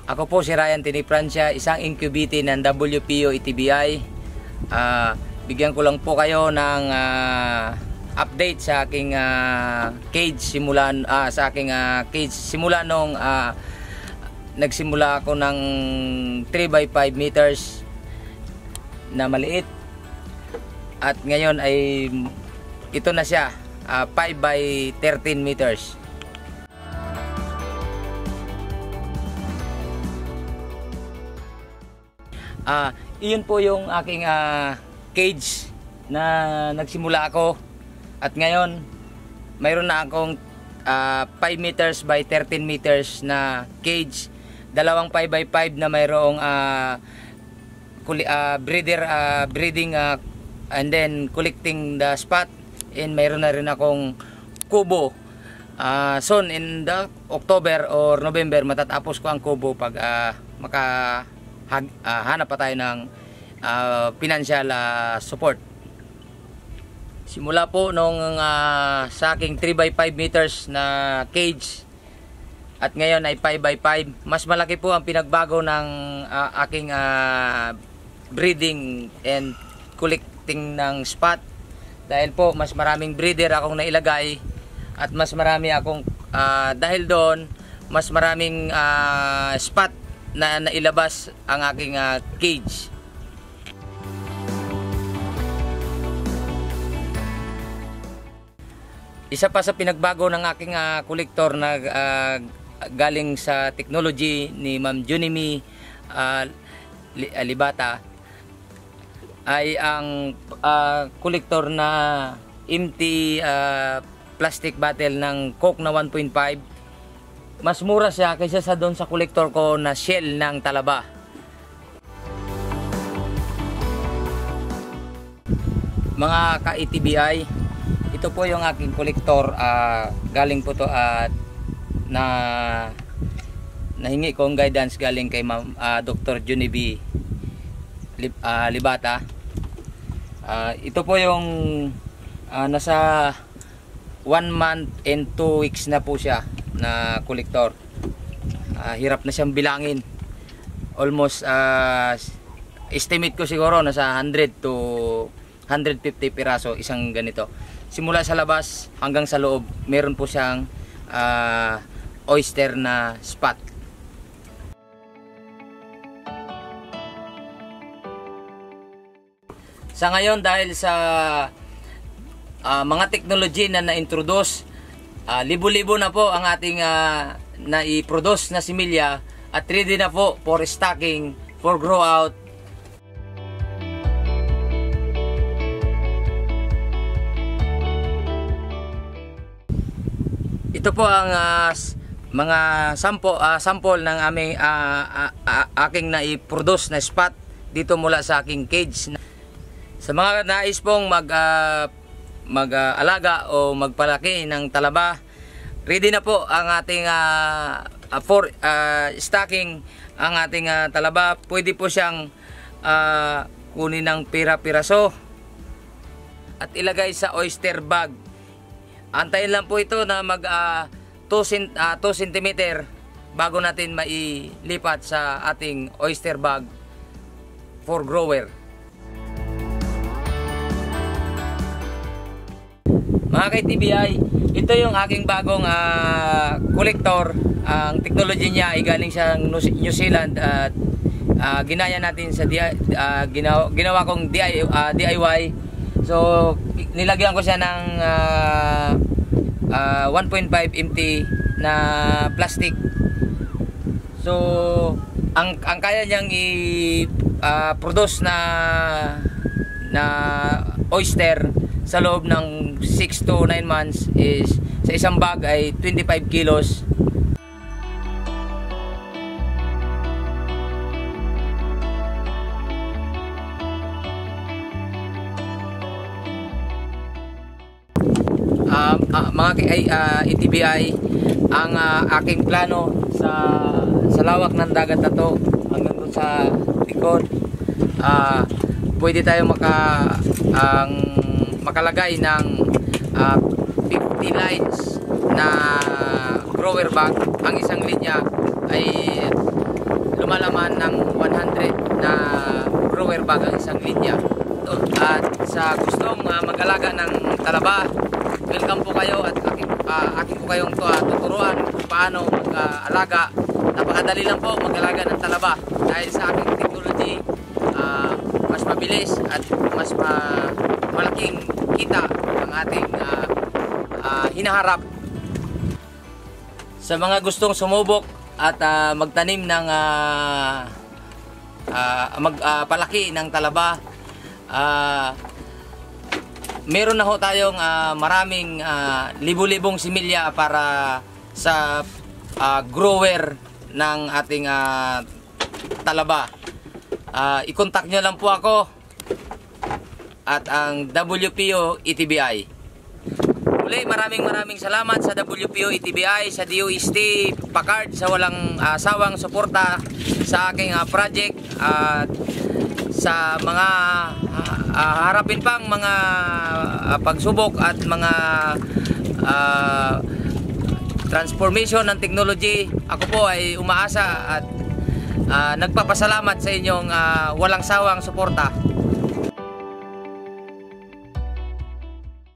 Ako po si Ryan Tinifrancia, isang incubator ng WPO ETBI. Bigyan ko lang po kayo ng update sa aking cage simula nung nagsimula ako ng 3x5 meters na maliit, at ngayon ay ito na siya, 5x13 meters. Iyon po yung aking cage na nagsimula ako, at ngayon mayroon na akong 5 meters by 13 meters na cage, dalawang 5x5 na mayroong breeding and then collecting the spot, and mayroon na rin akong kubo. Soon in the October or November matatapos ko ang kubo pag hanap pa tayo ng financial support. Simula po nung sa aking 3x5 meters na cage, at ngayon ay 5x5, mas malaki po ang pinagbago ng aking breeding and collecting ng spot, dahil po mas maraming breeder akong nailagay, at mas marami akong dahil doon mas maraming spot na nailabas ang aking cage. Isa pa sa pinagbago ng aking collector na galing sa technology ni Ma'am Junimi Libata ay ang collector na empty plastic bottle ng Coke na 1.5. Mas mura siya kaysa sa doon sa collector ko na shell ng talaba. Mga ka-ETBI, ito po yung aking collector. Galing po to na nahingi kong guidance galing kay Dr. Junimi Libata. Ito po yung nasa 1 month and 2 weeks na po siya na collector. Hirap na siyang bilangin. Almost estimate ko siguro nasa 100 to 150 piraso isang ganito. Simula sa labas hanggang sa loob, meron po siyang oyster na spot. Sa ngayon, dahil sa mga technology na na-introduce, libo-libo na po ang ating na-i-produce na similya, at ready na po for stocking, for grow out. Ito po ang mga sample ng aming aking na-i-produce na spot dito mula sa aking cage. Sa mga nais pong mag-alaga o magpalaki ng talaba, ready na po ang ating for stocking ang ating talaba. Pwede po siyang kunin ng pira-piraso at ilagay sa oyster bag. Antayin lang po ito na mag 2 cm bago natin mailipat sa ating oyster bag for grower. Mga ka-ETBI, ito yung aking bagong collector. Ang technology niya ay galing sa New Zealand, at ginaya natin sa ginawa kong DIY. So nilagyan ko siya ng 1.5 empty na plastic. So ang kaya niyang i-produce na oyster sa loob ng 6 to 9 months is sa isang bag ay 25 kilos. Mga ETBI, ang aking plano sa lawak ng dagat na to hanggang doon sa likod, pwede tayo makalagay ng 50 lines na grower bag. Ang isang linya ay lumalaman ng 100 na grower bag ang isang linya. At sa gustong mag-alaga ng talaba, welcome po kayo at akin po kayong tuturuan kung paano mag-alaga. Napakadali lang po mag-alaga ng talaba dahil sa aking technology, mas mabilis at mas malaking kita ang ating hinaharap. Sa mga gustong sumubok at magtanim ng magpalaki ng talaba, meron na ho tayong maraming libu-libong similya para sa grower ng ating talaba. I-contact nyo lang po ako at ang WPO ETBI. Muli, maraming salamat sa WPO ETBI, sa DOST Packard sa walang sawang suporta sa aking project at sa mga harapin pang mga pagsubok at mga transformation ng technology. Ako po ay umaasa at nagpapasalamat sa inyong walang sawang suporta.